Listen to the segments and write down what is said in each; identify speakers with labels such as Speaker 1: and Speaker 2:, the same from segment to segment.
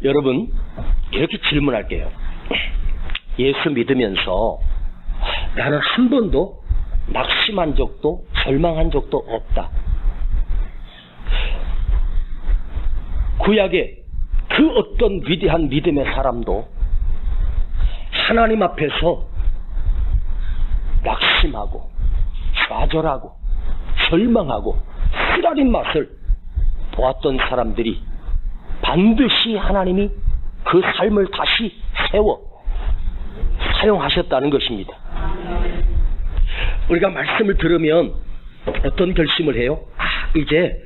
Speaker 1: 여러분, 이렇게 질문할게요. 예수 믿으면서 나는 한 번도 낙심한 적도 절망한 적도 없다. 구약의 그 어떤 위대한 믿음의 사람도 하나님 앞에서 낙심하고 좌절하고 절망하고 쓰라린 맛을 보았던 사람들이 반드시 하나님이 그 삶을 다시 세워 사용하셨다는 것입니다. 우리가 말씀을 들으면 어떤 결심을 해요? 이제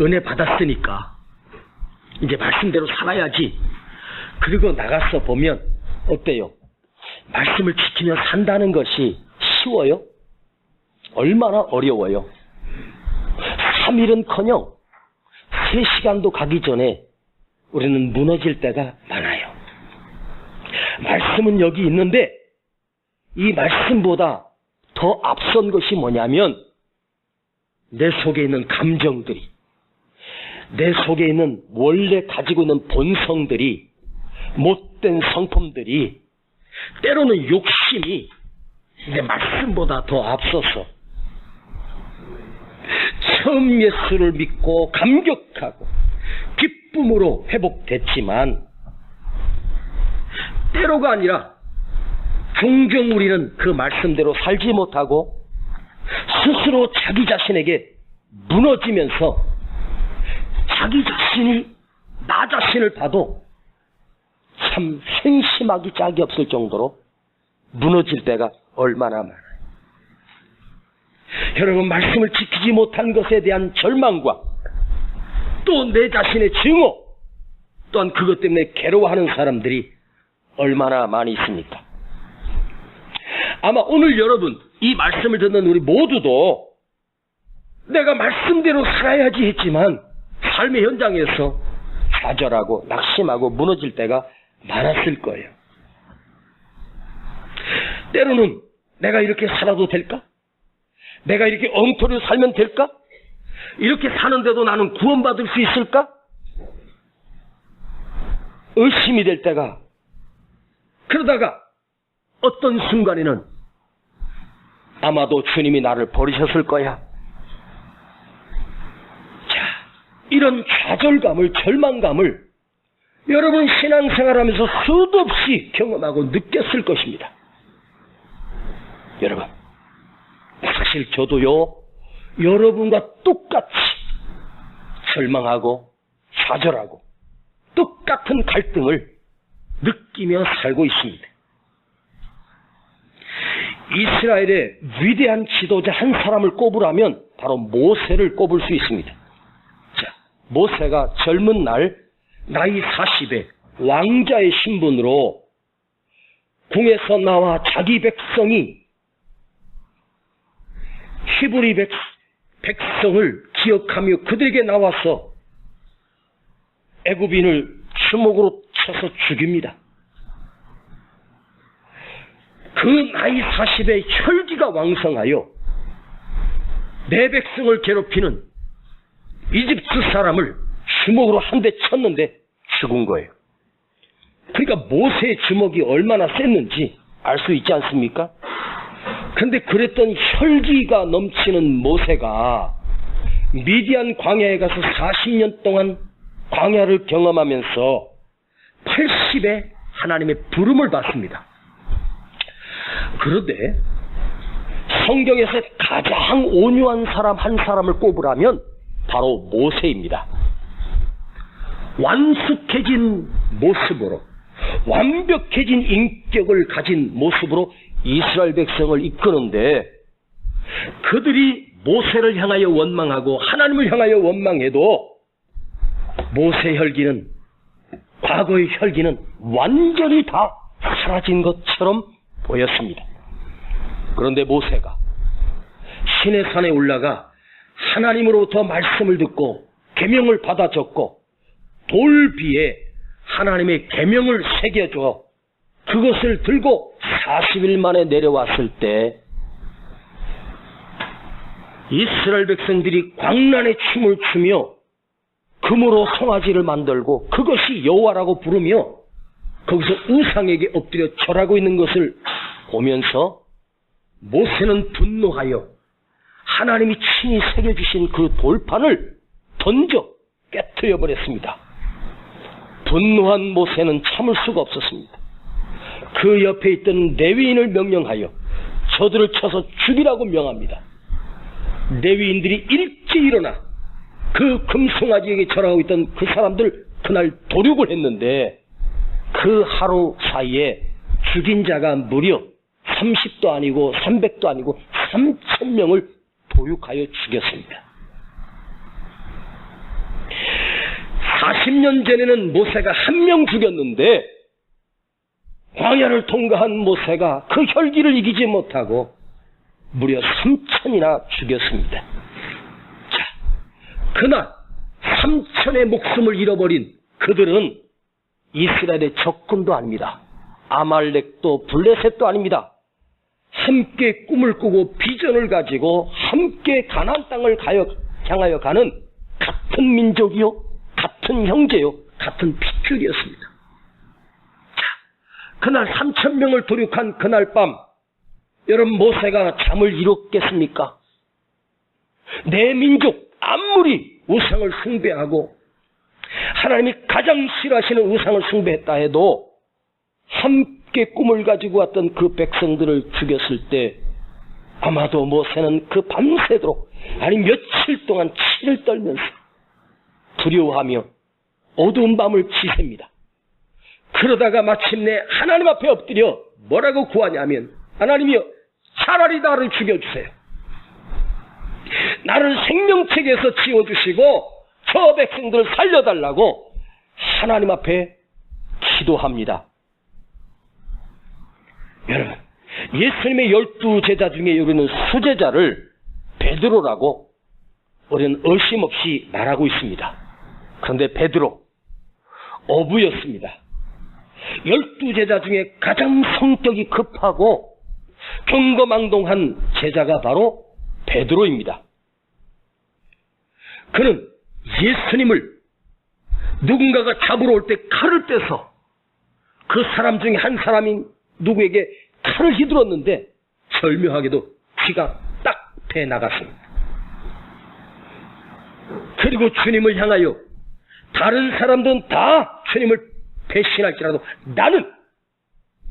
Speaker 1: 은혜 받았으니까 이제 말씀대로 살아야지. 그리고 나가서 보면 어때요? 말씀을 지키며 산다는 것이 쉬워요? 얼마나 어려워요? 3일은커녕 3시간도 가기 전에 우리는 무너질 때가 많아요. 말씀은 여기 있는데 이 말씀보다 더 앞선 것이 뭐냐면 내 속에 있는 감정들이, 내 속에 있는 원래 가지고 있는 본성들이, 못된 성품들이, 때로는 욕심이 내 말씀보다 더 앞서서 처음 예수를 믿고 감격하고 기쁨으로 회복됐지만 때로가 아니라 종종 우리는 그 말씀대로 살지 못하고 스스로 자기 자신에게 무너지면서 자기 자신이 나 자신을 봐도 참 생심하기 짝이 없을 정도로 무너질 때가 얼마나 많아요. 여러분, 말씀을 지키지 못한 것에 대한 절망과 또 내 자신의 증오, 또한 그것 때문에 괴로워하는 사람들이 얼마나 많이 있습니까? 아마 오늘 여러분, 이 말씀을 듣는 우리 모두도 내가 말씀대로 살아야지 했지만 삶의 현장에서 좌절하고 낙심하고 무너질 때가 많았을 거예요. 때로는 내가 이렇게 살아도 될까? 내가 이렇게 엉터리로 살면 될까? 이렇게 사는데도 나는 구원받을 수 있을까? 의심이 될 때가, 그러다가 어떤 순간에는 아마도 주님이 나를 버리셨을 거야. 자, 이런 좌절감을, 절망감을 여러분 신앙생활하면서 수도 없이 경험하고 느꼈을 것입니다. 여러분, 사실 저도요, 여러분과 똑같이 절망하고 좌절하고 똑같은 갈등을 느끼며 살고 있습니다. 이스라엘의 위대한 지도자 한 사람을 꼽으라면 바로 모세를 꼽을 수 있습니다. 자, 모세가 젊은 날 나이 40에 왕자의 신분으로 궁에서 나와 자기 백성이 히브리 백성을 기억하며 그들에게 나와서 애굽인을 주먹으로 쳐서 죽입니다. 그 나이 40에 혈기가 왕성하여 내 백성을 괴롭히는 이집트 사람을 주먹으로 한 대 쳤는데 죽은 거예요. 그러니까 모세의 주먹이 얼마나 셌는지 알 수 있지 않습니까? 그런데 그랬던 혈기가 넘치는 모세가 미디안 광야에 가서 40년 동안 광야를 경험하면서 80에 하나님의 부름을 받습니다. 그런데 성경에서 가장 온유한 사람 한 사람을 꼽으라면 바로 모세입니다. 완숙해진 모습으로, 완벽해진 인격을 가진 모습으로 이스라엘 백성을 이끄는데, 그들이 모세를 향하여 원망하고 하나님을 향하여 원망해도 모세 혈기는, 과거의 혈기는 완전히 다 사라진 것처럼 보였습니다. 그런데 모세가 시내 산에 올라가 하나님으로부터 말씀을 듣고 계명을 받아 적고 돌 위에 하나님의 계명을 새겨줘 그것을 들고 40일 만에 내려왔을 때 이스라엘 백성들이 광란의 춤을 추며 금으로 송아지를 만들고 그것이 여호와라고 부르며 거기서 우상에게 엎드려 절하고 있는 것을 보면서 모세는 분노하여 하나님이 친히 새겨주신 그 돌판을 던져 깨트려 버렸습니다. 분노한 모세는 참을 수가 없었습니다. 그 옆에 있던 레위인을 명령하여 저들을 쳐서 죽이라고 명합니다. 레위인들이 일찍 일어나 그 금송아지에게 절하고 있던 그 사람들 그날 도륙을 했는데 그 하루 사이에 죽인 자가 무려 30도 아니고 300도 아니고 3,000명을 도륙하여 죽였습니다. 40년 전에는 모세가 1명 죽였는데 광야를 통과한 모세가 그 혈기를 이기지 못하고 무려 3,000이나 죽였습니다. 자, 그날 3,000의 목숨을 잃어버린 그들은 이스라엘의 적군도 아닙니다. 아말렉도 블레셋도 아닙니다. 함께 꿈을 꾸고 비전을 가지고 함께 가나안 땅을 향하여 가는 같은 민족이요, 같은 형제요, 같은 핏줄이었습니다. 자, 그날 3,000명을 도륙한 그날 밤 여러분 모세가 잠을 이뤘겠습니까? 내 민족 아무리 우상을 숭배하고 하나님이 가장 싫어하시는 우상을 숭배했다 해도 함께 꿈을 가지고 왔던 그 백성들을 죽였을 때 아마도 모세는 그 밤새도록 아니 며칠 동안 치를 떨면서 두려워하며 어두운 밤을 지새입니다. 그러다가 마침내 하나님 앞에 엎드려 뭐라고 구하냐면 하나님이여 차라리 나를 죽여주세요. 나를 생명책에서 지워주시고 저 백성들을 살려달라고 하나님 앞에 기도합니다. 여러분, 예수님의 12제자 중에 우리는 수제자를 베드로라고 우리는 의심 없이 말하고 있습니다. 그런데 베드로 어부였습니다. 12제자 중에 가장 성격이 급하고 경거망동한 제자가 바로 베드로입니다. 그는 예수님을 누군가가 잡으러 올 때 칼을 빼서 그 사람 중에 한 사람이 누구에게 칼을 휘둘렀는데 절묘하게도 피가 딱 배 나갔습니다. 그리고 주님을 향하여 다른 사람들은 다 주님을 배신할지라도 나는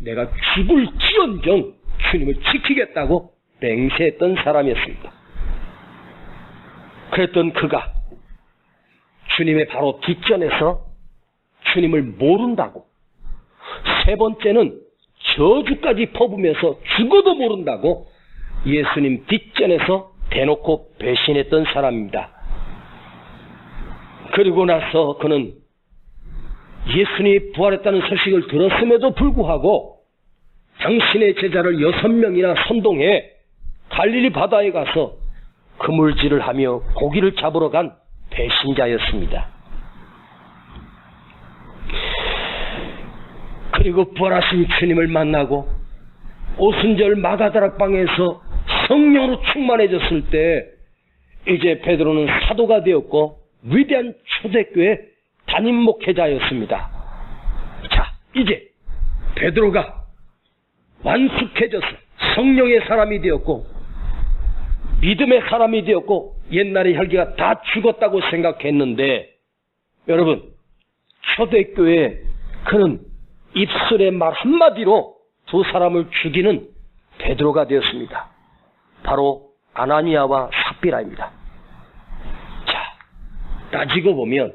Speaker 1: 내가 죽을지언정 주님을 지키겠다고 맹세했던 사람이었습니다. 그랬던 그가 주님의 바로 뒷전에서 주님을 모른다고, 세 번째는 저주까지 퍼부면서 죽어도 모른다고 예수님 뒷전에서 대놓고 배신했던 사람입니다. 그리고 나서 그는 예수님이 부활했다는 소식을 들었음에도 불구하고 당신의 제자를 6명이나 선동해 갈릴리 바다에 가서 그물질을 하며 고기를 잡으러 간 배신자였습니다. 그리고 부활하신 주님을 만나고 오순절 마가다락방에서 성령으로 충만해졌을 때 이제 베드로는 사도가 되었고 위대한 초대교회 담임 목회자였습니다. 자, 이제 베드로가 완숙해져서 성령의 사람이 되었고 믿음의 사람이 되었고 옛날의 혈기가 다 죽었다고 생각했는데 여러분, 초대교회 그는 입술의 말 한마디로 두 사람을 죽이는 베드로가 되었습니다. 바로 아나니아와 삽비라입니다. 자, 따지고 보면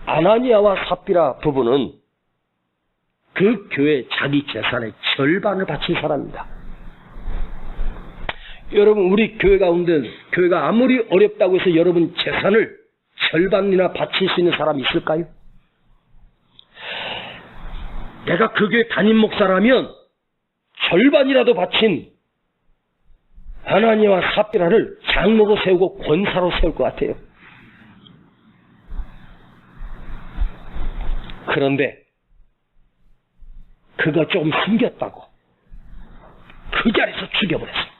Speaker 1: 아나니아와 삽비라 부부는 그 교회 자기 재산의 절반을 바친 사람입니다. 여러분, 우리 교회 가운데 교회가 아무리 어렵다고 해서 여러분 재산을 절반이나 바칠 수 있는 사람이 있을까요? 내가 그 교회 담임 목사라면 절반이라도 바친 아나니아와 삽비라를 장로로 세우고 권사로 세울 것 같아요. 그런데 그거 조금 숨겼다고 그 자리에서 죽여버렸어요.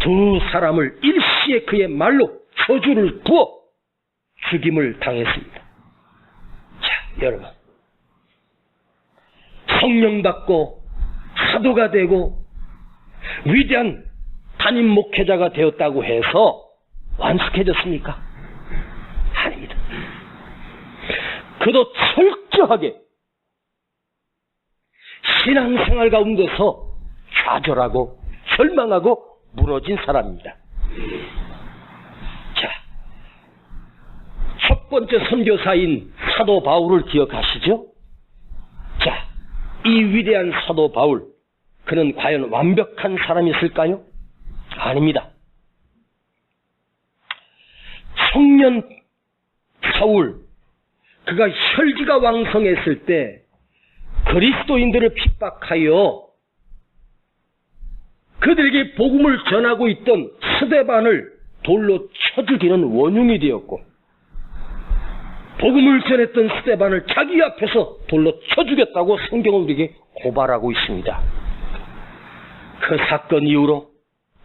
Speaker 1: 두 사람을 일시에 그의 말로 저주를 부어 죽임을 당했습니다. 자, 여러분. 성령 받고 사도가 되고 위대한 담임 목회자가 되었다고 해서 완숙해졌습니까? 아닙니다. 그도 철저하게 신앙생활 가운데서 좌절하고 절망하고 무너진 사람입니다. 자, 첫 번째 선교사인 사도 바울을 기억하시죠? 자, 이 위대한 사도 바울, 그는 과연 완벽한 사람이었을까요? 아닙니다. 청년 사울, 그가 혈기가 왕성했을 때 그리스도인들을 핍박하여 그들에게 복음을 전하고 있던 스데반을 돌로 쳐 죽이는 원흉이 되었고, 복음을 전했던 스데반을 자기 앞에서 돌로 쳐 죽였다고 성경은 우리에게 고발하고 있습니다. 그 사건 이후로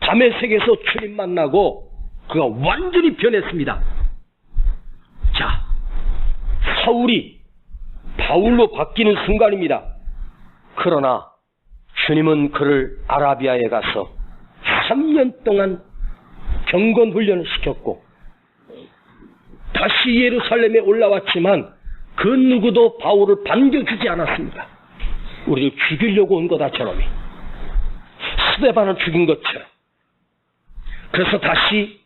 Speaker 1: 다메섹에서 주님 만나고 그가 완전히 변했습니다. 자, 사울이 바울로 바뀌는 순간입니다. 그러나 주님은 그를 아라비아에 가서 3년 동안 경건 훈련을 시켰고 다시 예루살렘에 올라왔지만 그 누구도 바울을 반겨주지 않았습니다. 우리를 죽이려고 온 거다 저놈이. 스데반을 죽인 것처럼. 그래서 다시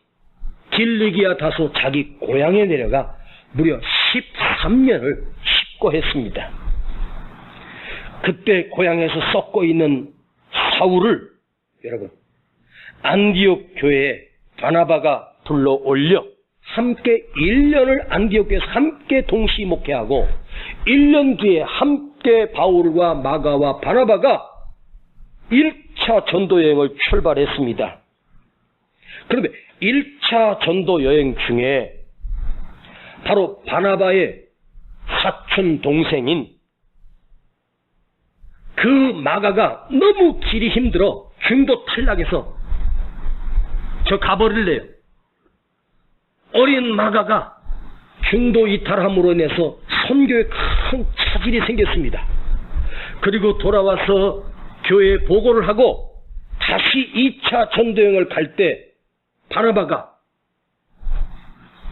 Speaker 1: 길리기아 다소 자기 고향에 내려가 무려 13년을 식고했습니다. 그때 고향에서 썩고 있는 사울을 여러분 안디옥 교회에 바나바가 불러 올려 함께 1년을 안디옥에서 함께 동시 목회하고 1년 뒤에 함께 바울과 마가와 바나바가 1차 전도 여행을 출발했습니다. 그런데 1차 전도 여행 중에 바로 바나바의 사촌 동생인 그 마가가 너무 길이 힘들어 중도 탈락해서 저 가버릴래요. 어린 마가가 중도 이탈함으로 인해서 선교에 큰 차질이 생겼습니다. 그리고 돌아와서 교회에 보고를 하고 다시 2차 전도여행을 갈 때 바나바가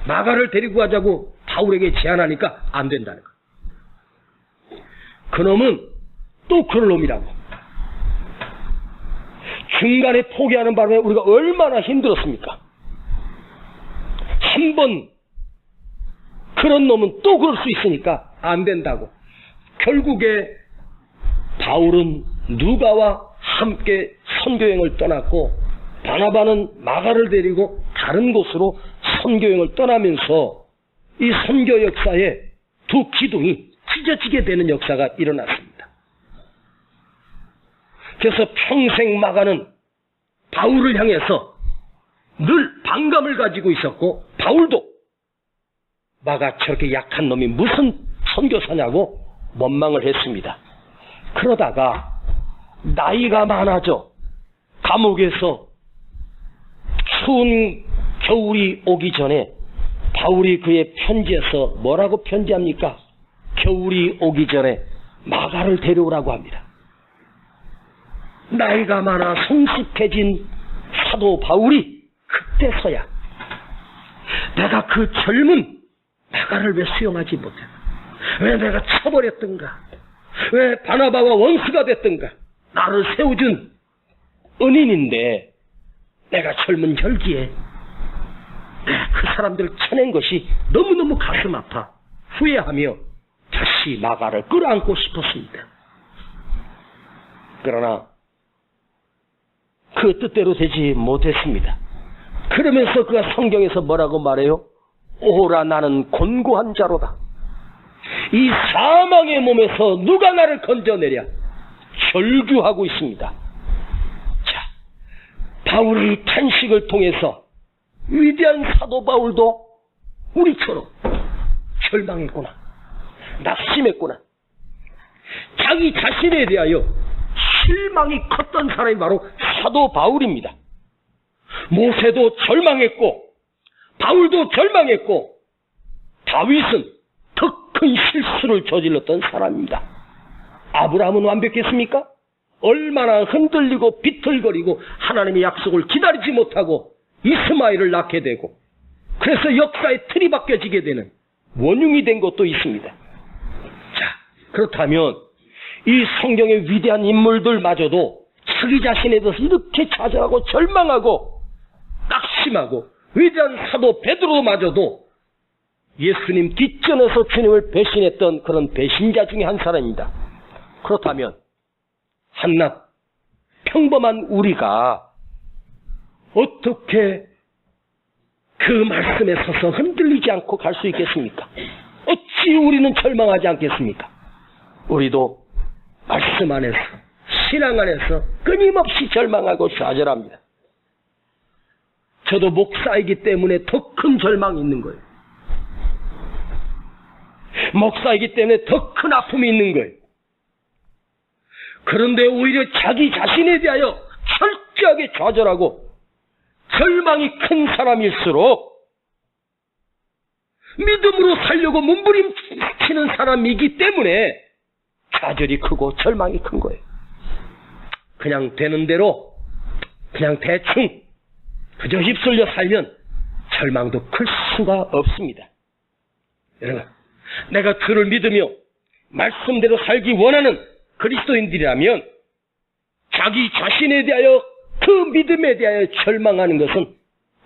Speaker 1: 마가를 데리고 가자고 바울에게 제안하니까 안 된다는 거예요. 그놈은 또 그럴 놈이라고. 중간에 포기하는 바람에 우리가 얼마나 힘들었습니까? 한 번 그런 놈은 또 그럴 수 있으니까 안 된다고. 결국에 바울은 누가와 함께 선교여행을 떠났고 바나바는 마가를 데리고 다른 곳으로 선교여행을 떠나면서 이 선교 역사에 두 기둥이 찢어지게 되는 역사가 일어났습니다. 그래서 평생 마가는 바울을 향해서 늘 반감을 가지고 있었고 바울도 마가 저렇게 약한 놈이 무슨 선교사냐고 원망을 했습니다. 그러다가 나이가 많아져 감옥에서 추운 겨울이 오기 전에 바울이 그의 편지에서 뭐라고 편지합니까? 겨울이 오기 전에 마가를 데려오라고 합니다. 나이가 많아 성숙해진 사도 바울이 그때서야 내가 그 젊은 마가를 왜 수용하지 못했나? 왜 내가 쳐버렸던가? 왜 바나바와 원수가 됐던가? 나를 세워준 은인인데 내가 젊은 혈기에 그 사람들을 쳐낸 것이 너무너무 가슴 아파 후회하며 다시 마가를 끌어안고 싶었습니다. 그러나 그 뜻대로 되지 못했습니다. 그러면서 그가 성경에서 뭐라고 말해요? 오라 나는 곤고한 자로다. 이 사망의 몸에서 누가 나를 건져내랴 절규하고 있습니다. 자, 바울의 탄식을 통해서 위대한 사도 바울도 우리처럼 절망했구나, 낙심했구나. 자기 자신에 대하여 실망이 컸던 사람이 바로 사도 바울입니다. 모세도 절망했고 바울도 절망했고 다윗은 더 큰 실수를 저질렀던 사람입니다. 아브라함은 완벽했습니까? 얼마나 흔들리고 비틀거리고 하나님의 약속을 기다리지 못하고 이스마엘을 낳게 되고 그래서 역사의 틀이 바뀌어지게 되는 원흉이 된 것도 있습니다. 자, 그렇다면 이 성경의 위대한 인물들마저도 자기 자신에 대해서 이렇게 좌절하고 절망하고 낙심하고 위대한 사도 베드로마저도 예수님 뒷전에서 주님을 배신했던 그런 배신자 중에 한 사람입니다. 그렇다면 한낱 평범한 우리가 어떻게 그 말씀에 서서 흔들리지 않고 갈 수 있겠습니까? 어찌 우리는 절망하지 않겠습니까? 우리도 말씀 안에서 신앙 안에서 끊임없이 절망하고 좌절합니다. 저도 목사이기 때문에 더 큰 절망이 있는 거예요. 목사이기 때문에 더 큰 아픔이 있는 거예요. 그런데 오히려 자기 자신에 대하여 철저하게 좌절하고 절망이 큰 사람일수록 믿음으로 살려고 몸부림치는 사람이기 때문에 좌절이 크고 절망이 큰 거예요. 그냥 되는 대로 그냥 대충 그저 휩쓸려 살면 절망도 클 수가 없습니다. 여러분, 내가 그를 믿으며 말씀대로 살기 원하는 그리스도인들이라면 자기 자신에 대하여 그 믿음에 대하여 절망하는 것은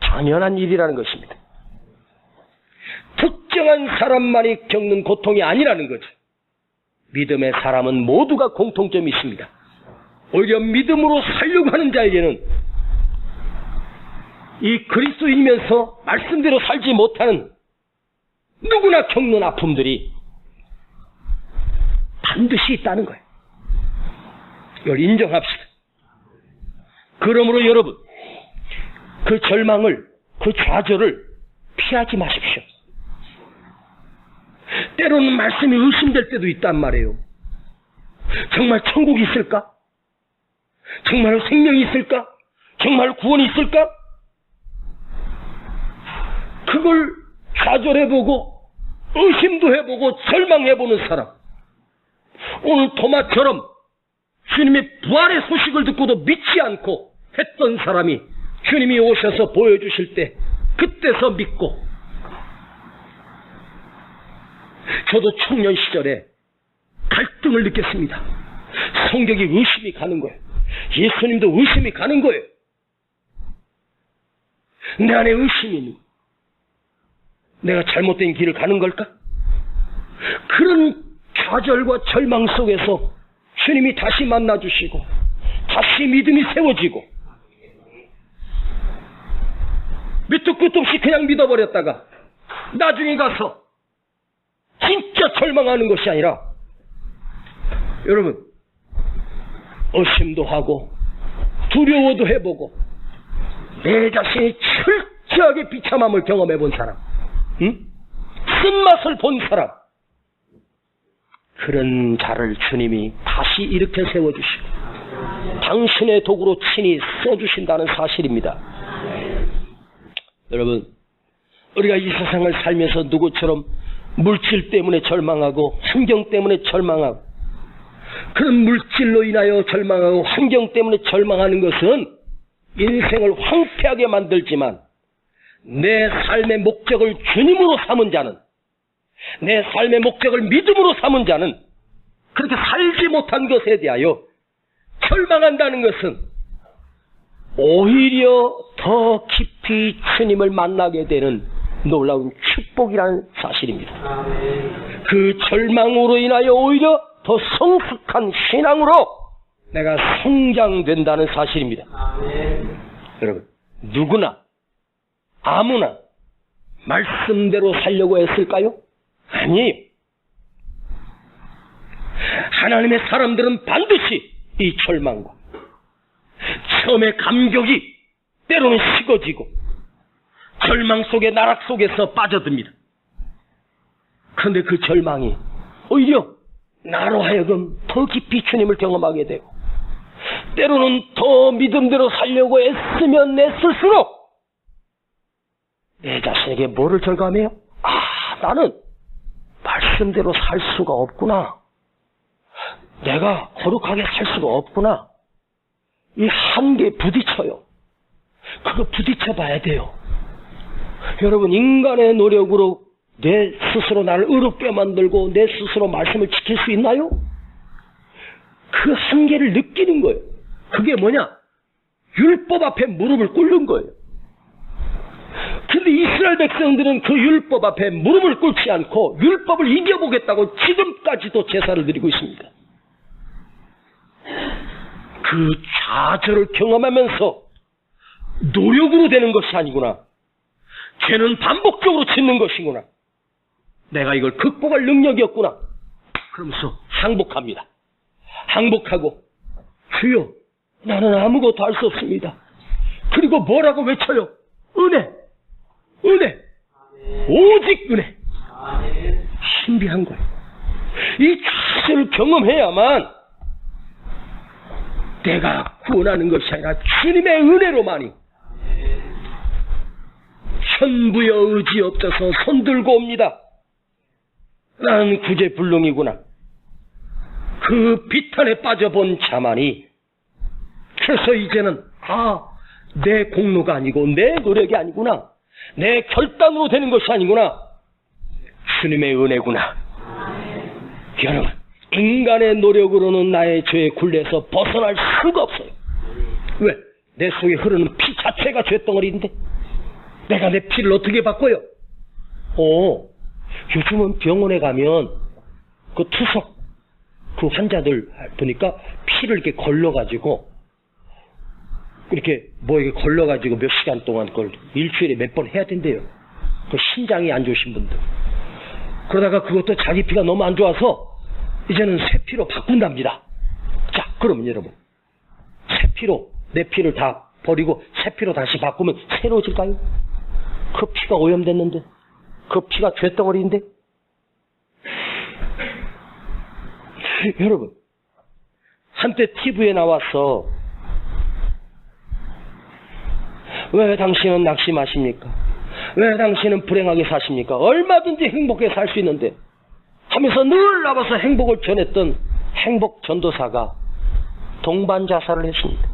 Speaker 1: 당연한 일이라는 것입니다. 특정한 사람만이 겪는 고통이 아니라는 거죠. 믿음의 사람은 모두가 공통점이 있습니다. 오히려 믿음으로 살려고 하는 자에게는 이 그리스도인이면서 말씀대로 살지 못하는 누구나 겪는 아픔들이 반드시 있다는 거예요. 이걸 인정합시다. 그러므로 여러분, 그 절망을, 그 좌절을 피하지 마십시오. 때로는 말씀이 의심될 때도 있단 말이에요. 정말 천국이 있을까? 정말 생명이 있을까? 정말 구원이 있을까? 그걸 좌절해보고 의심도 해보고 절망해보는 사람, 오늘 도마처럼 주님의 부활의 소식을 듣고도 믿지 않고 했던 사람이 주님이 오셔서 보여주실 때 그때서 믿고, 저도 청년 시절에 갈등을 느꼈습니다. 성격이 의심이 가는 거예요. 예수님도 의심이 가는 거예요. 내 안에 의심이 있는 거예요. 내가 잘못된 길을 가는 걸까? 그런 좌절과 절망 속에서 주님이 다시 만나주시고 다시 믿음이 세워지고, 밑도 끝도 없이 그냥 믿어버렸다가 나중에 가서 진짜 절망하는 것이 아니라, 여러분, 의심도 하고 두려워도 해보고 내 자신이 철저하게 비참함을 경험해본 사람, 쓴맛을 본 사람, 그런 자를 주님이 다시 일으켜 세워주시고 당신의 도구로 친히 써주신다는 사실입니다. 여러분, 우리가 이 세상을 살면서 누구처럼 물질 때문에 절망하고 환경 때문에 절망하고, 그런 물질로 인하여 절망하고 환경 때문에 절망하는 것은 인생을 황폐하게 만들지만, 내 삶의 목적을 주님으로 삼은 자는, 내 삶의 목적을 믿음으로 삼은 자는 그렇게 살지 못한 것에 대하여 절망한다는 것은 오히려 더 깊이 주님을 만나게 되는 놀라운 축복이라는 사실입니다. 그 절망으로 인하여 오히려 더 성숙한 신앙으로 내가 성장된다는 사실입니다. 여러분, 누구나 아무나 말씀대로 살려고 했을까요? 아니에요. 하나님의 사람들은 반드시 이 절망과 처음에 감격이 때로는 식어지고 절망 속의 나락 속에서 빠져듭니다. 그런데 그 절망이 오히려 나로 하여금 더 깊이 주님을 경험하게 되고, 때로는 더 믿음대로 살려고 애쓰면 애쓸수록 내 자신에게 뭐를 절감해요? 나는 말씀대로 살 수가 없구나. 내가 거룩하게 살 수가 없구나. 이 한계에 부딪혀요. 그거 부딪혀 봐야 돼요. 여러분, 인간의 노력으로 내 스스로 나를 의롭게 만들고 내 스스로 말씀을 지킬 수 있나요? 그 한계를 느끼는 거예요. 그게 뭐냐? 율법 앞에 무릎을 꿇는 거예요. 근데 이스라엘 백성들은 그 율법 앞에 무릎을 꿇지 않고 율법을 이겨보겠다고 지금까지도 제사를 드리고 있습니다. 그 좌절을 경험하면서 노력으로 되는 것이 아니구나. 죄는 반복적으로 짓는 것이구나. 내가 이걸 극복할 능력이 없구나. 그러면서 항복합니다. 항복하고, 주여, 나는 아무것도 할 수 없습니다. 그리고 뭐라고 외쳐요? 은혜, 은혜, 오직 은혜. 신비한 거예요. 이 자세를 경험해야만 내가 구원하는 것이 아니라 주님의 은혜로만이. 천부여 의지 없어서 손들고 옵니다. 나는 구제불능이구나. 그 비탄에 빠져본 자만이, 그래서 이제는 내 공로가 아니고 내 노력이 아니구나. 내 결단으로 되는 것이 아니구나. 주님의 은혜구나. 여러분, 인간의 노력으로는 나의 죄의 굴레에서 벗어날 수가 없어요. 왜? 내 속에 흐르는 피 자체가 죄덩어리인데 내가 내 피를 어떻게 바꿔요? 요즘은 병원에 가면 그 투석 그 환자들 보니까 피를 이렇게 걸러가지고 이렇게 뭐에 걸러가지고 몇 시간 동안 그걸 일주일에 몇 번 해야 된대요. 그 신장이 안 좋으신 분들. 그러다가 그것도 자기 피가 너무 안 좋아서 이제는 새 피로 바꾼답니다. 자, 그러면 여러분, 새 피로 내 피를 다 버리고 새 피로 다시 바꾸면 새로워질까요? 그 피가 오염됐는데, 그 피가 죄덩어리인데. 여러분, 한때 TV에 나와서 왜 당신은 낙심하십니까? 왜 당신은 불행하게 사십니까? 얼마든지 행복하게 살 수 있는데 하면서 늘 나와서 행복을 전했던 행복 전도사가 동반 자살을 했습니다.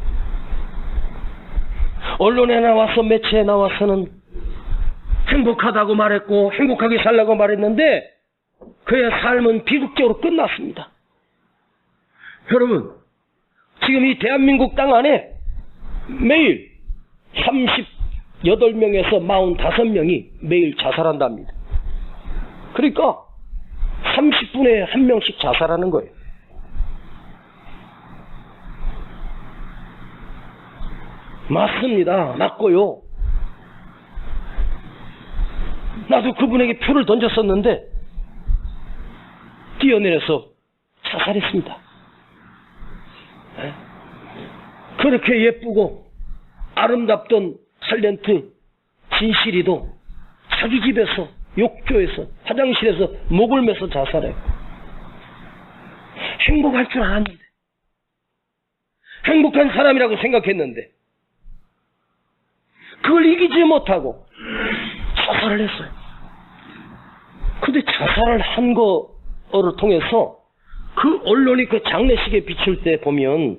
Speaker 1: 언론에 나와서 매체에 나와서는 행복하다고 말했고 행복하게 살라고 말했는데 그의 삶은 비극적으로 끝났습니다. 여러분, 지금 이 대한민국 땅 안에 매일 38명에서 45명이 매일 자살한답니다. 그러니까 30분에 1명씩 자살하는 거예요. 맞습니다. 맞고요. 나도 그분에게 표를 던졌었는데 뛰어내려서 자살했습니다. 그렇게 예쁘고 아름답던 탤런트 진실이도 자기 집에서 욕조에서 화장실에서 목을 매서 자살해요. 행복할 줄 알았는데, 행복한 사람이라고 생각했는데 그걸 이기지 못하고 자살을 했어요. 근데 자살을 한 거를 통해서 그 언론이 그 장례식에 비출 때 보면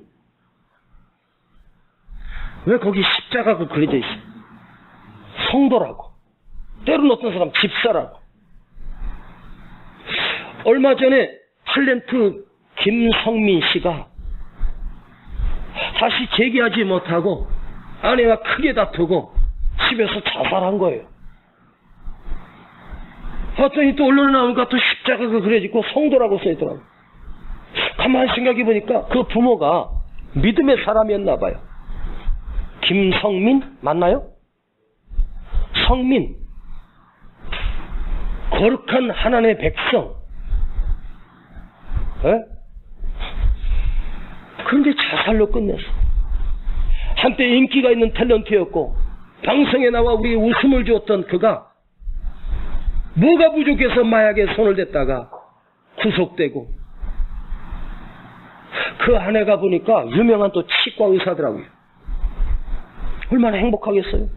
Speaker 1: 왜 거기 십자가가 그려져 있어요? 성도라고. 때로는 어떤 사람 집사라고. 얼마 전에 탤런트 김성민 씨가 다시 재기하지 못하고 아내와 크게 다투고 집에서 자살한 거예요. 봤더니 또 언론에 나오니까 또 십자가가 그려지고 성도라고 써있더라고요. 가만히 생각해 보니까 그 부모가 믿음의 사람이었나 봐요. 김성민 맞나요? 성민, 거룩한 하나님의 백성. 그런데 자살로 끝냈어. 한때 인기가 있는 탤런트였고 방송에 나와 우리에게 웃음을 주었던 그가 뭐가 부족해서 마약에 손을 댔다가 구속되고, 그 아내가 보니까 유명한 또 치과 의사더라고요. 얼마나 행복하겠어요.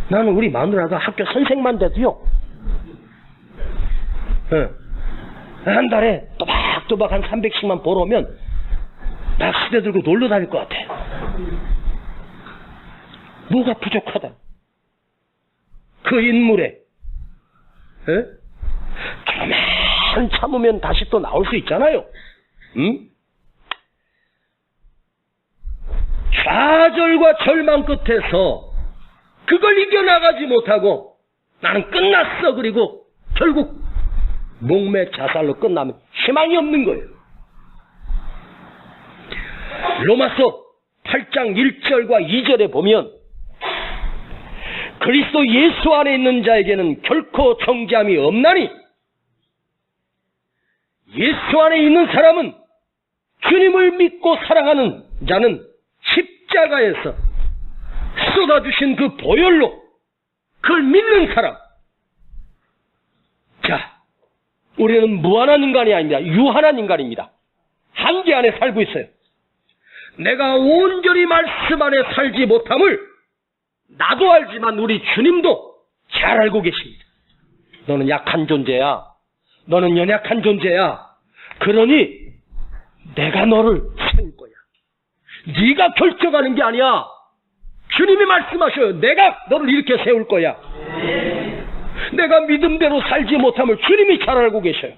Speaker 1: 나는 우리 마누라가 학교 선생만 돼도요, 한 달에 또박또박 한 300씩만 벌어오면 낚싯대 들고 놀러 다닐 것 같아. 뭐가 부족하다. 그 인물에 조금만 참으면 다시 또 나올 수 있잖아요. 응? 좌절과 절망 끝에서 그걸 이겨나가지 못하고 나는 끝났어. 그리고 결국 목매 자살로 끝나면 희망이 없는 거예요. 로마서 8장 1절과 2절에 보면 그리스도 예수 안에 있는 자에게는 결코 정죄함이 없나니 예수 안에 있는 사람은 주님을 믿고 사랑하는 자는 십자가에서 쏟아주신 그 보혈로 그걸 믿는 사람. 자, 우리는 무한한 인간이 아닙니다. 유한한 인간입니다. 한계 안에 살고 있어요. 내가 온전히 말씀 안에 살지 못함을 나도 알지만 우리 주님도 잘 알고 계십니다. 너는 약한 존재야. 너는 연약한 존재야. 그러니 내가 너를 세울 거야. 네가 결정하는 게 아니야. 주님이 말씀하셔요. 내가 너를 이렇게 세울 거야. 내가 믿음대로 살지 못함을 주님이 잘 알고 계셔요.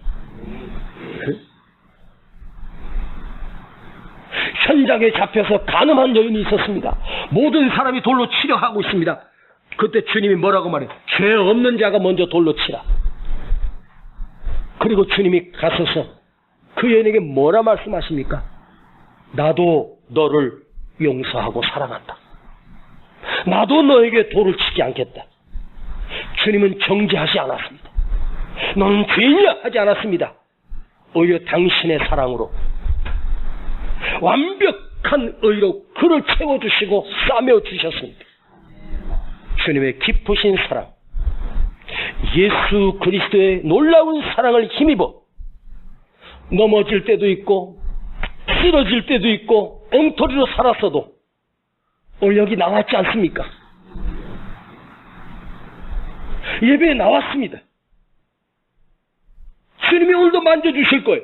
Speaker 1: 현장에 잡혀서 간음한 여인이 있었습니다. 모든 사람이 돌로 치려 하고 있습니다. 그때 주님이 뭐라고 말해요? 죄 없는 자가 먼저 돌로 치라. 그리고 주님이 가서서 그 여인에게 뭐라 말씀하십니까? 나도 너를 용서하고 사랑한다. 나도 너에게 돌을 치지 않겠다. 주님은 정죄하지 않았습니다. 너는 죄인이야 하지 않았습니다. 오히려 당신의 사랑으로 완벽한 의로 그를 채워주시고 싸매주셨습니다. 주님의 깊으신 사랑, 예수 그리스도의 놀라운 사랑을 힘입어 넘어질 때도 있고 쓰러질 때도 있고 엉터리로 살았어도 오늘 여기 나왔지 않습니까? 예배에 나왔습니다. 주님이 오늘도 만져주실 거예요.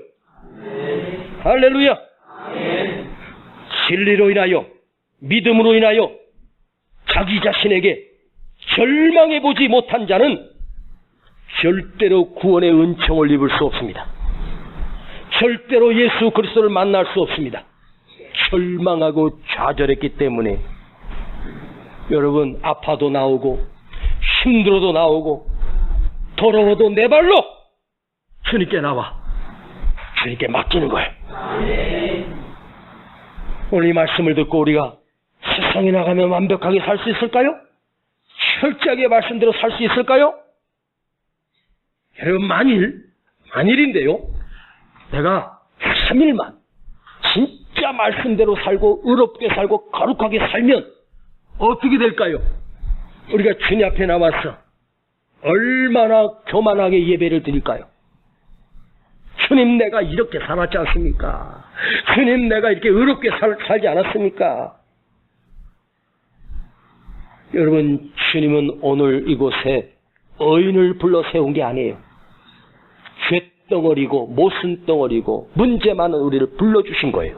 Speaker 1: 할렐루야. 진리로 인하여 믿음으로 인하여 자기 자신에게 절망해보지 못한 자는 절대로 구원의 은총을 입을 수 없습니다. 절대로 예수 그리스도를 만날 수 없습니다. 절망하고 좌절했기 때문에 여러분 아파도 나오고 힘들어도 나오고 더러워도 내 발로 주님께 나와 주님께 맡기는 거예요. 오늘 이 말씀을 듣고 우리가 세상에 나가면 완벽하게 살 수 있을까요? 철저하게 말씀대로 살 수 있을까요? 여러분 만일인데요. 내가 3일만 진짜 말씀대로 살고 의롭게 살고 거룩하게 살면 어떻게 될까요? 우리가 주님 앞에 나와서 얼마나 교만하게 예배를 드릴까요? 주님 내가 이렇게 살았지 않습니까? 주님 내가 이렇게 의롭게 살지 않았습니까? 여러분 주님은 오늘 이곳에 의인을 불러 세운 게 아니에요. 죄덩어리고 모순덩어리고 문제 많은 우리를 불러주신 거예요.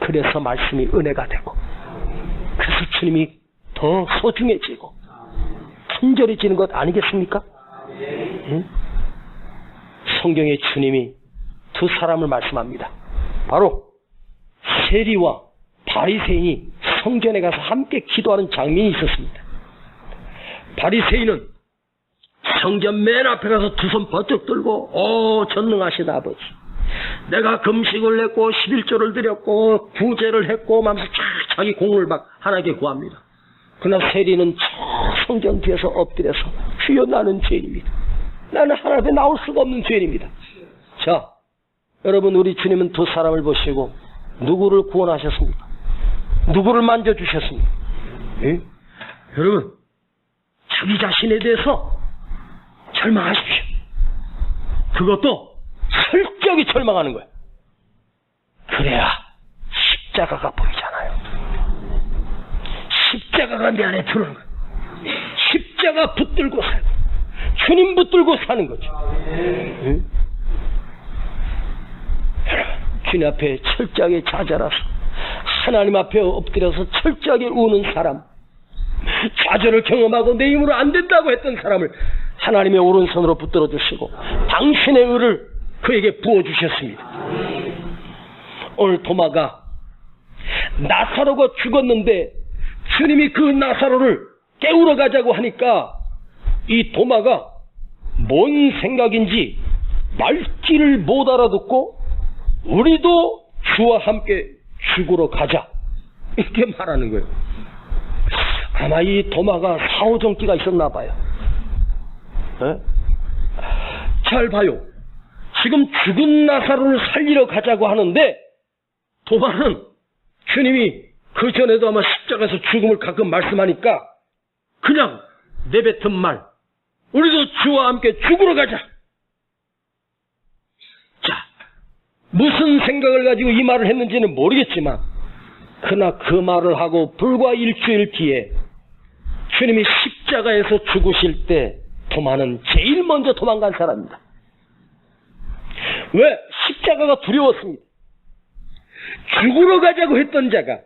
Speaker 1: 그래서 말씀이 은혜가 되고 그래서 주님이 더 소중해지고 친절해지는 것 아니겠습니까? 응? 성경의 주님이 두 사람을 말씀합니다. 바로 세리와 바리새인이 성전에 가서 함께 기도하는 장면이 있었습니다. 바리새인은 성전 맨 앞에 가서 두 손 번쩍 들고 전능하신 아버지 내가 금식을 했고 11조를 드렸고 구제를 했고 하면서 자기 공을 막 하나님께 구합니다. 그러나 세리는 저 성전 뒤에서 엎드려서 주여 나는 죄인입니다. 나는 하나님 앞에 나올 수가 없는 죄인입니다. 자, 여러분 우리 주님은 두 사람을 보시고 누구를 구원하셨습니까? 누구를 만져주셨습니까? 예? 여러분 자기 자신에 대해서 절망하십시오. 그것도 철저하게 절망하는 거예요. 그래야 십자가가 보이잖아요. 십자가가 내 안에 들어오는 거예요. 십자가 붙들고 살고 주님 붙들고 사는 거죠. 응? 여러분, 주님 앞에 철저하게 좌절해서 하나님 앞에 엎드려서 철저하게 우는 사람, 좌절을 경험하고 내 힘으로 안 된다고 했던 사람을 하나님의 오른손으로 붙들어 주시고 당신의 의를 그에게 부어주셨습니다. 오늘 도마가 나사로가 죽었는데 주님이 그 나사로를 깨우러 가자고 하니까 이 도마가 뭔 생각인지 말귀를 못 알아듣고 우리도 주와 함께 죽으러 가자 이렇게 말하는 거예요. 아마 이 도마가 사오정기가 있었나 봐요. 네? 잘 봐요. 지금 죽은 나사로를 살리러 가자고 하는데 도마는 주님이 그 전에도 아마 십자가에서 죽음을 가끔 말씀하니까 그냥 내뱉은 말, 우리도 주와 함께 죽으러 가자. 자, 무슨 생각을 가지고 이 말을 했는지는 모르겠지만 그러나 그 말을 하고 불과 일주일 뒤에 주님이 십자가에서 죽으실 때 도마는 제일 먼저 도망간 사람입니다. 왜? 십자가가 두려웠습니다. 죽으러 가자고 했던 자가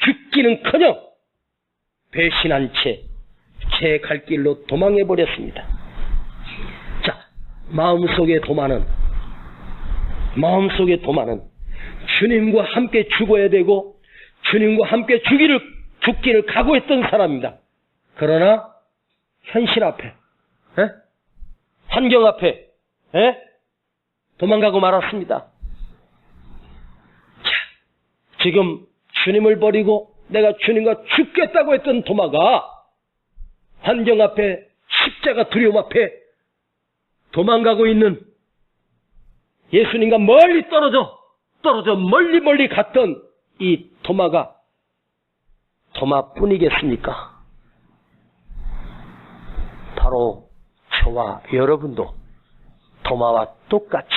Speaker 1: 죽기는커녕 배신한 채 제 갈 길로 도망해버렸습니다. 자, 마음속의 도마는 주님과 함께 죽어야 되고 주님과 함께 죽기를 각오했던 사람입니다. 그러나 현실 앞에, 환경 앞에 도망가고 말았습니다. 자, 지금 주님을 버리고 내가 주님과 죽겠다고 했던 도마가 환경 앞에, 십자가 두려움 앞에 도망가고 있는 예수님과 멀리 떨어져 멀리 갔던 이 도마가 도마뿐이겠습니까? 바로 저와 여러분도 도마와 똑같이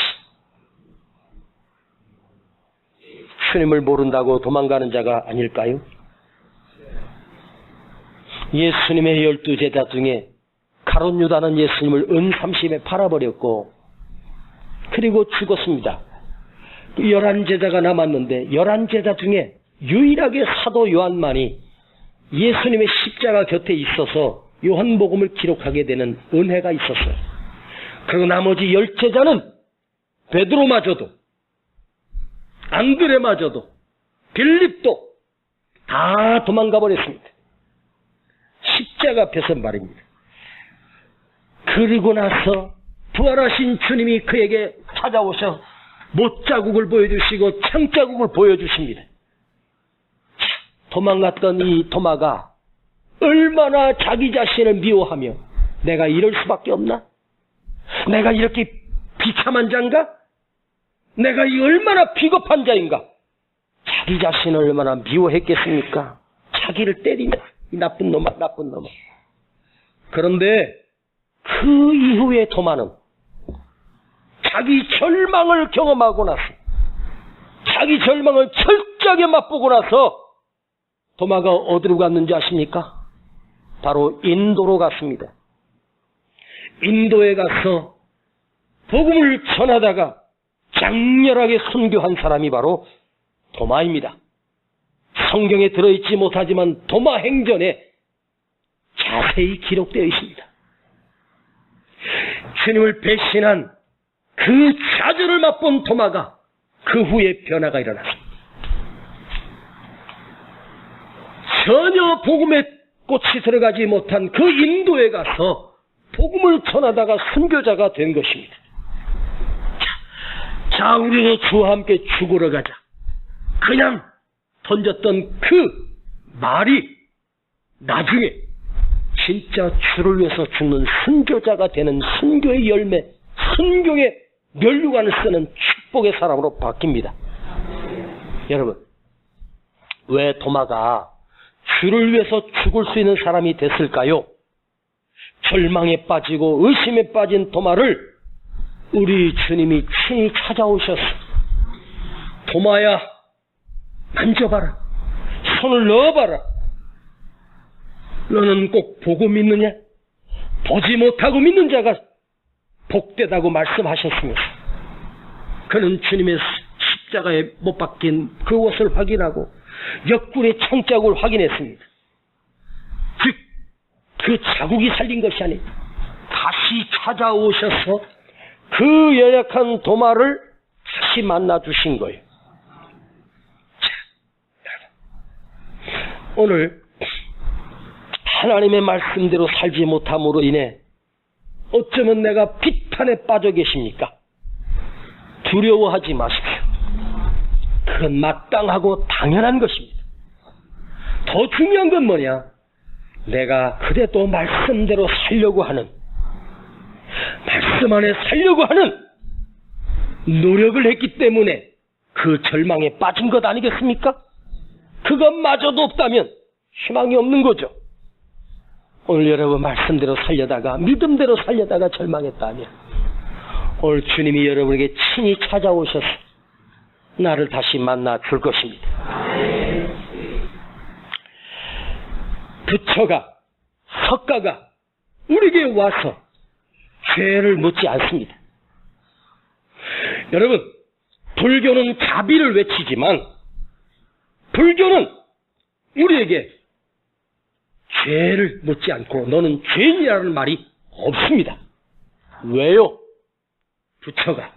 Speaker 1: 주님을 모른다고 도망가는 자가 아닐까요? 예수님의 12제자 중에 가룟 유다는 예수님을 은 30에 팔아버렸고 그리고 죽었습니다. 11제자가 남았는데 11제자 중에 유일하게 사도 요한만이 예수님의 십자가 곁에 있어서 요한복음을 기록하게 되는 은혜가 있었어요. 그리고 나머지 10제자는 베드로마저도 안드레마저도 빌립도 다 도망가 버렸습니다. 십자가 앞에서 말입니다. 그리고 나서 부활하신 주님이 그에게 찾아오셔 못자국을 보여주시고 창자국을 보여주십니다. 도망갔던 이 도마가 얼마나 자기 자신을 미워하며 내가 이럴 수밖에 없나? 내가 이렇게 비참한 자인가? 내가 이 얼마나 비겁한 자인가? 자기 자신을 얼마나 미워했겠습니까? 자기를 때리며 이 나쁜 놈아. 그런데 그 이후에 도마는 자기 절망을 경험하고 나서 자기 절망을 철저하게 맛보고 나서 도마가 어디로 갔는지 아십니까? 바로 인도로 갔습니다. 인도에 가서 복음을 전하다가 장렬하게 순교한 사람이 바로 도마입니다. 성경에 들어있지 못하지만 도마 행전에 자세히 기록되어 있습니다. 주님을 배신한 그 좌절을 맛본 도마가 그 후에 변화가 일어났습니다. 전혀 복음의 꽃이 들어가지 못한 그 인도에 가서 복음을 전하다가 순교자가 된 것입니다. 자, 우리도 주와 함께 죽으러 가자. 그냥 던졌던 그 말이 나중에 진짜 주를 위해서 죽는 순교자가 되는 순교의 열매, 순교의 면류관을 쓰는 축복의 사람으로 바뀝니다. 여러분, 왜 도마가 주를 위해서 죽을 수 있는 사람이 됐을까요? 절망에 빠지고 의심에 빠진 도마를 우리 주님이 친히 찾아오셔서 도마야, 만져봐라, 손을 넣어봐라, 너는 꼭 보고 믿느냐? 보지 못하고 믿는 자가 복되다고 말씀하셨으면서 그는 주님의 십자가에 못 박힌 그 옷을 확인하고 옆구리의 창자국을 확인했습니다. 즉, 그 자국이 살린 것이 아니고 다시 찾아오셔서 그 연약한 도마를 다시 만나 주신 거예요. 자, 오늘 하나님의 말씀대로 살지 못함으로 인해 어쩌면 내가 비판에 빠져 계십니까? 두려워하지 마십시오. 그건 마땅하고 당연한 것입니다. 더 중요한 건 뭐냐? 내가 그래도 말씀대로 살려고 하는, 말씀 안에 살려고 하는 노력을 했기 때문에 그 절망에 빠진 것 아니겠습니까? 그것마저도 없다면 희망이 없는 거죠. 오늘 여러분 말씀대로 살려다가, 믿음대로 살려다가 절망했다면 오늘 주님이 여러분에게 친히 찾아오셔서 나를 다시 만나 줄 것입니다. 부처가, 석가가 우리에게 와서 죄를 묻지 않습니다. 여러분, 불교는 자비를 외치지만 불교는 우리에게 죄를 묻지 않고 너는 죄인이라는 말이 없습니다. 왜요? 부처가,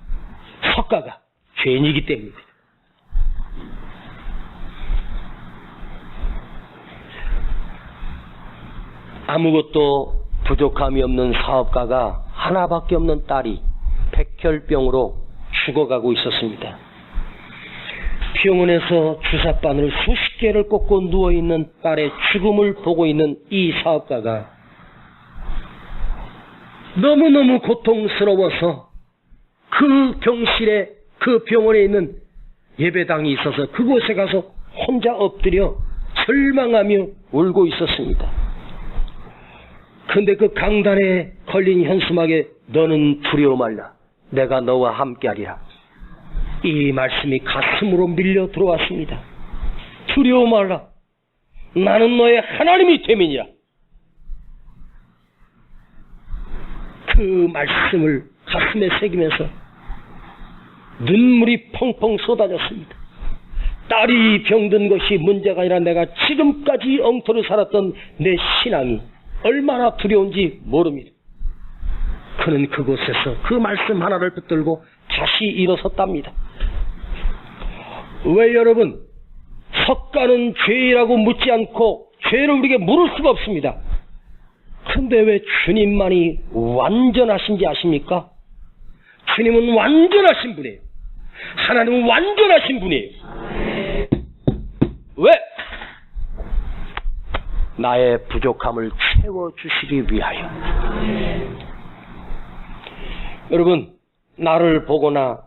Speaker 1: 석가가 죄인이기 때문입니다. 아무것도 부족함이 없는 사업가가 하나밖에 없는 딸이 백혈병으로 죽어가고 있었습니다. 병원에서 주사바늘 수십 개를 꽂고 누워있는 딸의 죽음을 보고 있는 이 사업가가 너무너무 고통스러워서 그 병실에, 그 병원에 있는 예배당이 있어서 그곳에 가서 혼자 엎드려 절망하며 울고 있었습니다. 그런데 그 강단에 걸린 현수막에 너는 두려워 말라, 내가 너와 함께하리라, 이 말씀이 가슴으로 밀려 들어왔습니다. 두려워 말라, 나는 너의 하나님이 됨이니라. 그 말씀을 가슴에 새기면서 눈물이 펑펑 쏟아졌습니다. 딸이 병든 것이 문제가 아니라 내가 지금까지 엉터리 살았던 내 신앙이 얼마나 두려운지 모릅니다. 그는 그곳에서 그 말씀 하나를 붙들고 다시 일어섰답니다. 왜 여러분, 석가는 죄라고 묻지 않고 죄를 우리에게 물을 수가 없습니다. 그런데 왜 주님만이 완전하신지 아십니까? 주님은 완전하신 분이에요. 하나님은 완전하신 분이에요. 왜? 나의 부족함을 채워주시기 위하여. 여러분, 나를 보거나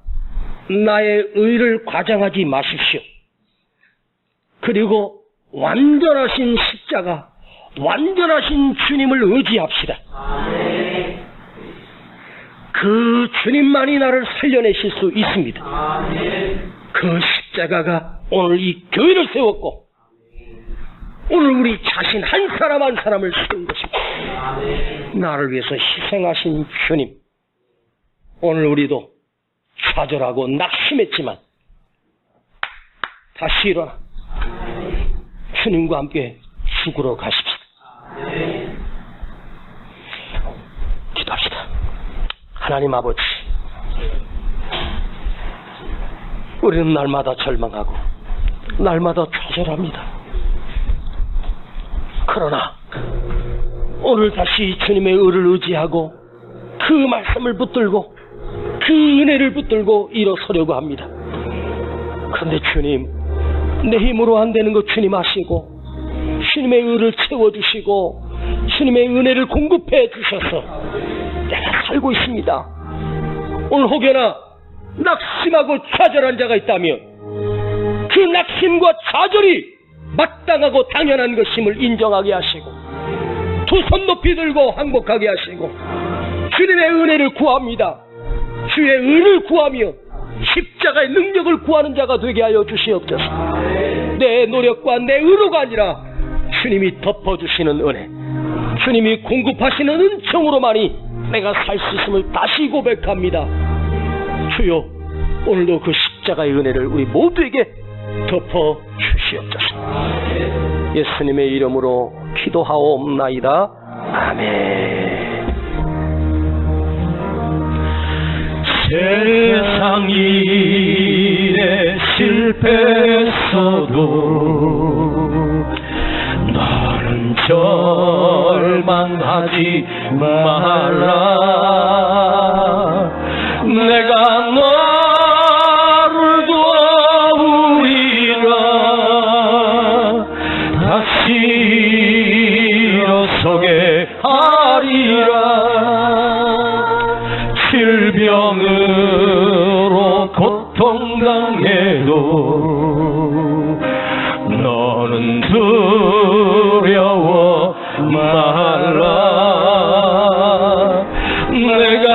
Speaker 1: 나의 의를 과장하지 마십시오. 그리고 완전하신 십자가, 완전하신 주님을 의지합시다. 그 주님만이 나를 살려내실 수 있습니다. 그 십자가가 오늘 이 교회를 세웠고 오늘 우리 자신 한 사람 한 사람을 세운 것입니다. 나를 위해서 희생하신 주님, 오늘 우리도 좌절하고 낙심했지만 다시 일어나 주님과 함께 죽으러 가십시다. 기도합시다. 하나님 아버지, 우리는 날마다 절망하고 날마다 좌절합니다. 그러나 오늘 다시 주님의 의를 의지하고 그 말씀을 붙들고 그 은혜를 붙들고 일어서려고 합니다. 그런데 주님, 내 힘으로 안 되는 거 주님 아시고 주님의 의를 채워주시고 주님의 은혜를 공급해 주셔서 내가 살고 있습니다. 오늘 혹여나 낙심하고 좌절한 자가 있다면 그 낙심과 좌절이 마땅하고 당연한 것임을 인정하게 하시고 두 손 높이 들고 항복하게 하시고 주님의 은혜를 구합니다. 주의 은을 구하며 십자가의 능력을 구하는 자가 되게 하여 주시옵소서. 내 노력과 내 의로가 아니라 주님이 덮어주시는 은혜, 주님이 공급하시는 은총으로만이 내가 살 수 있음을 다시 고백합니다. 주여, 오늘도 그 십자가의 은혜를 우리 모두에게 덮어 주시옵소서. 예수님의 이름으로 기도하옵나이다. 아멘. 세상 일에 실패했어도 나는 절망하지 말라. 내가 너를 도우리라. 다시 일어서게 하리라. 질병으로 고통당해도 너는 두려워 말라. 내가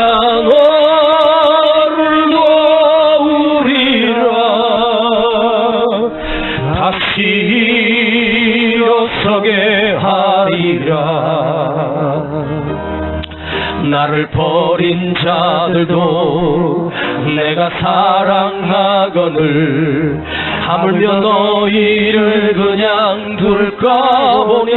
Speaker 1: 너를 도우리라. 다시 일어서게 하리라. 나를 버린 자들도 내가 사랑하거늘 하물며 너희를 그냥 둘까 보냐.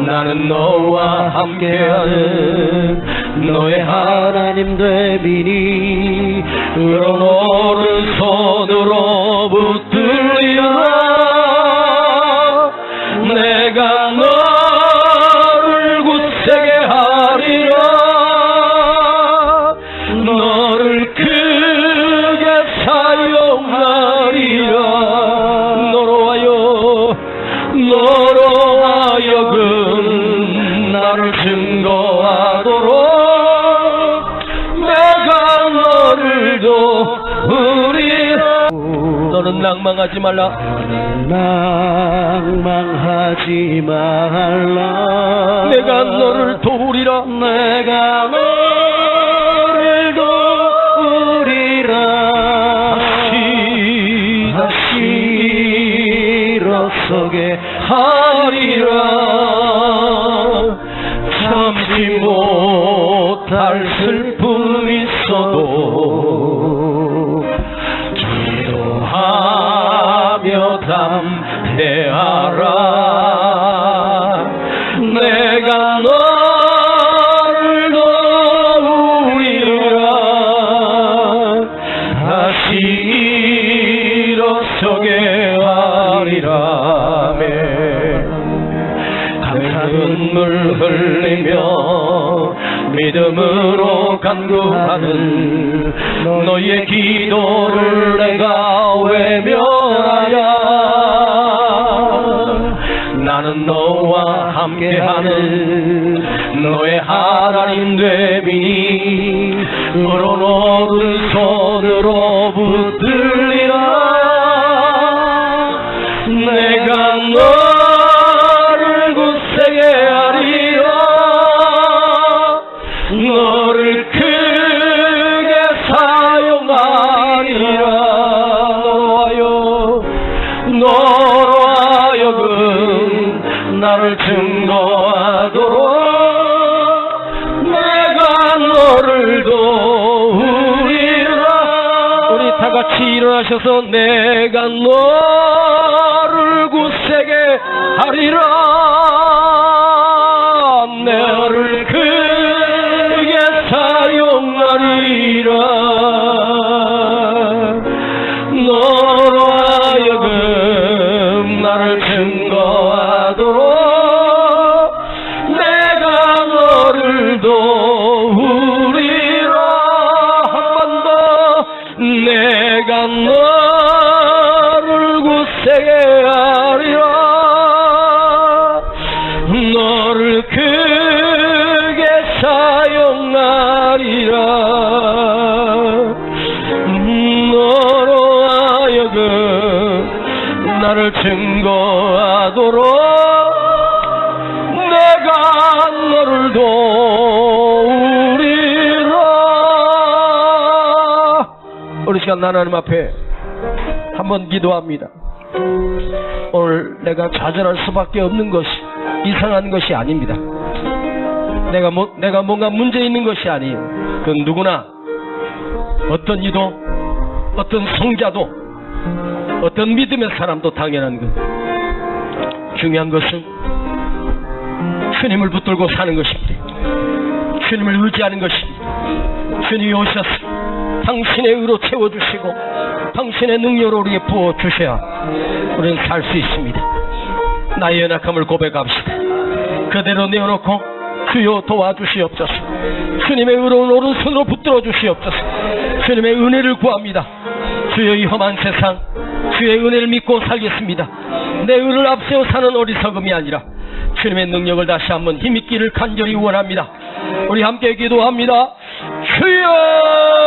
Speaker 1: 나는 너와 함께하는 너의 하나님 되미니 그런 오른손으로 붙들리라. 내가 너를 굳세게 하리라. 너를 크게 사용하리라. 너로 하여금 나를 증거하도록 내가 너를 도우리라. 너는 낭망하지 말라. 낭망하지 말라. 내가 너를 도우리라. 내가 너를 도우리라. 다시 일어서게 하리라. 참지 못할 슬픔이 있어도 기도하며 담대하라. 내가 너를 도우리라. 다시 일어서게 하리라. 감사 눈물 흘리며 믿음으로 간구하는 너의 기도를 내가 외면하야. 나는 너와 함께하는 너의 하나님 되미니 그런 오른손으로 붙들리라. 내가 너를 굳세게 하리라. 너를 크게 사용하리라. 너로 하여금 나를 증거하도록 내가 너를 도우리라. 우리 다 같이 일어나셔서 내가 너를 굳세게 하리라. 너를 크게 사용하리라. 너로 하여금 나를 증거하도록 내가 너를 도우리라. 한 번 더 내가 너를 굳세게 하리라. 너를 크게 사용하리라. 너로 하여금 나를 증거하도록 내가 너를 도우리라. 우리 시간 하나님 앞에 한번 기도합니다. 오늘 내가 좌절할 수밖에 없는 것이 이상한 것이 아닙니다. 내가 뭔가 문제 있는 것이 아니에요. 그건 누구나 어떤 이도 어떤 성자도 어떤 믿음의 사람도 당연한 것. 중요한 것은 주님을 붙들고 사는 것입니다. 주님을 의지하는 것입니다. 주님이 오셔서 당신의 의로 채워주시고 당신의 능력으로 우리에게 부어주셔야 우리는 살 수 있습니다. 나의 연약함을 고백합시다. 그대로 내어놓고 주여 도와주시옵소서. 주님의 의로운 오른손으로 붙들어 주시옵소서. 주님의 은혜를 구합니다. 주여 이 험한 세상 주의 은혜를 믿고 살겠습니다. 내 의를 앞세워 사는 어리석음이 아니라 주님의 능력을 다시 한번 힘있기를 간절히 원합니다. 우리 함께 기도합니다. 주여